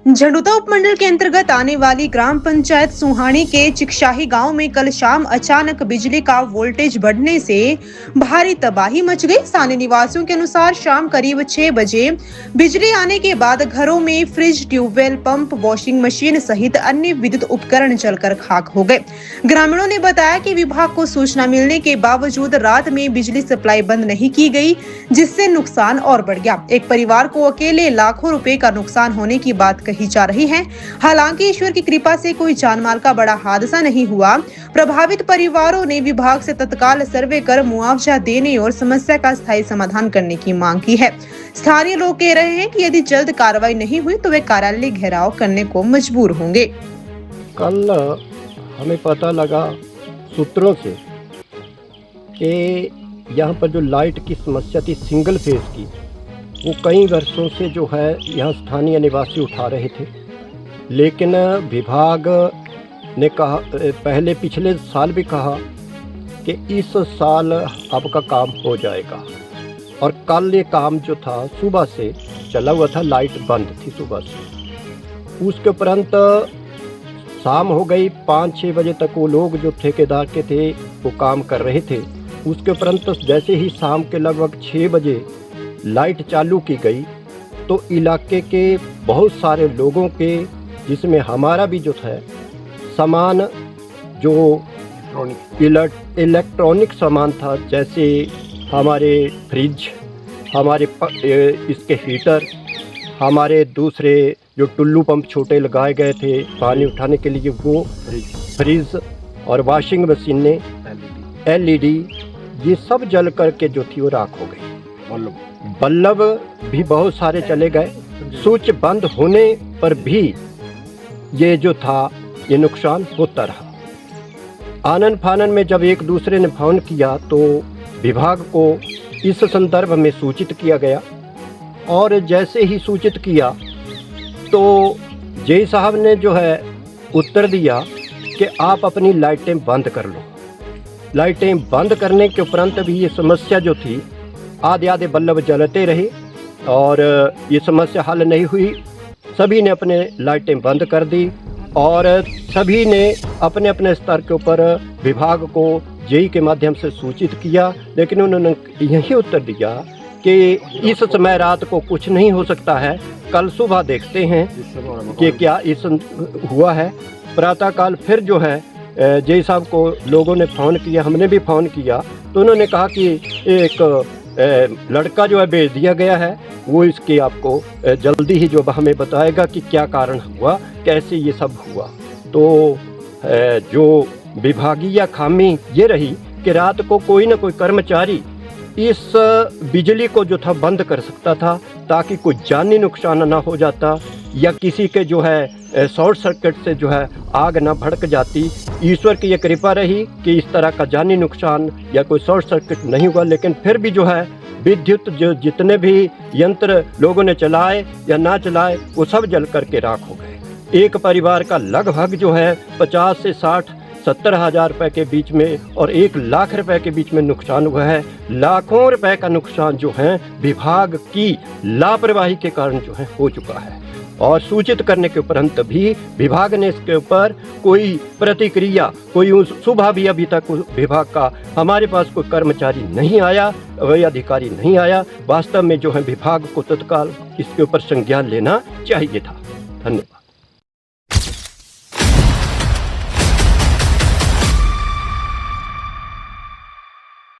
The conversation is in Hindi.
झंडुता उपमंडल के अंतर्गत आने वाली ग्राम पंचायत सुहानी के चिकशाही गांव में कल शाम अचानक बिजली का वोल्टेज बढ़ने से भारी तबाही मच गई। स्थानीय निवासियों के अनुसार शाम करीब 6 बजे बिजली आने के बाद घरों में fridge, tubewell, pump, washing machine सहित अन्य विद्युत उपकरण जलकर खाक हो गए। ग्रामीणों ने बताया कि विभाग को सूचना मिलने के बावजूद रात में बिजली सप्लाई बंद नहीं की गई, जिससे नुकसान और बढ़ गया। एक परिवार को अकेले लाखों रुपए का नुकसान होने की बात कही जा रही है। हालांकि ईश्वर की कृपा से कोई जानमाल का बड़ा हादसा नहीं हुआ। प्रभावित परिवारों ने विभाग से तत्काल सर्वे कर मुआवजा देने और समस्या का स्थायी समाधान करने की मांग की है। स्थानीय लोग कह रहे हैं कि यदि जल्द कार्रवाई नहीं हुई तो वे कार्यालय घेराव करने को मजबूर होंगे। कल हमें पता लगा सूत्रों से कि यहाँ पर जो लाइट की समस्या थी सिंगल फेज की, वो कई वर्षों से जो है यहाँ स्थानीय निवासी उठा रहे थे, लेकिन विभाग ने कहा, पहले पिछले साल भी कहा कि इस साल आपका काम हो जाएगा। और कल ये काम जो था सुबह से चला हुआ था, लाइट बंद थी सुबह से। उसके उपरंत शाम हो गई, 5-6 बजे तक वो लोग जो ठेकेदार के थे वो काम कर रहे थे। उसके उपरंत जैसे ही शाम के लगभग 6 बजे लाइट चालू की गई तो इलाके के बहुत सारे लोगों के, जिसमें हमारा भी जो था सामान, जो इलेक्ट्रॉनिक सामान था, जैसे हमारे फ्रिज, हमारे इसके हीटर, हमारे दूसरे जो टुल्लू पंप छोटे लगाए गए थे पानी उठाने के लिए, वो फ्रिज और वॉशिंग मशीनें, LED, ये सब जल करके जो थी वो राख हो गई। बल्ब भी बहुत सारे चले गए। स्विच बंद होने पर भी ये जो था ये नुकसान होता रहा। आनन फानन में जब एक दूसरे ने फोन किया तो विभाग को इस संदर्भ में सूचित किया गया, और जैसे ही सूचित किया तो जे साहब ने जो है उत्तर दिया कि आप अपनी लाइटें बंद कर लो। लाइटें बंद करने के उपरांत भी ये समस्या जो थी, आधे आधे बल्ब जलते रहे और ये समस्या हल नहीं हुई। सभी ने अपने लाइटें बंद कर दी और सभी ने अपने अपने स्तर के ऊपर विभाग को जेई के माध्यम से सूचित किया, लेकिन उन्होंने यही उत्तर दिया कि इस समय रात को कुछ नहीं हो सकता है, कल सुबह देखते हैं कि क्या इस हुआ है। प्रातःकाल फिर जो है जेई साहब को लोगों ने फ़ोन किया, हमने भी फ़ोन किया, तो उन्होंने कहा कि एक लड़का जो है भेज दिया गया है, वो इसके आपको जल्दी ही जो हमें बताएगा कि क्या कारण हुआ, कैसे ये सब हुआ। तो जो विभागीय खामी ये रही कि रात को कोई ना कोई कर्मचारी इस बिजली को जो था बंद कर सकता था, ताकि कोई जानी नुकसान ना हो जाता या किसी के जो है शॉर्ट सर्किट से जो है आग ना भड़क जाती। ईश्वर की ये कृपा रही कि इस तरह का जानी नुकसान या कोई शॉर्ट सर्किट नहीं हुआ, लेकिन फिर भी जो है विद्युत जो जितने भी यंत्र लोगों ने चलाए या ना चलाए वो सब जल करके राख हो गए। एक परिवार का लगभग जो है 50 से 60-70 हज़ार रुपये के बीच में और 1 लाख रुपए के बीच में नुकसान हुआ है। लाखों रुपए का नुकसान जो है विभाग की लापरवाही के कारण जो है हो चुका है, और सूचित करने के उपरांत भी विभाग ने इसके ऊपर कोई प्रतिक्रिया, कोई सुबह भी अभी तक विभाग का हमारे पास कोई कर्मचारी नहीं आया, वही अधिकारी नहीं आया। वास्तव में जो है विभाग को तत्काल इसके ऊपर संज्ञान लेना चाहिए था। धन्यवाद।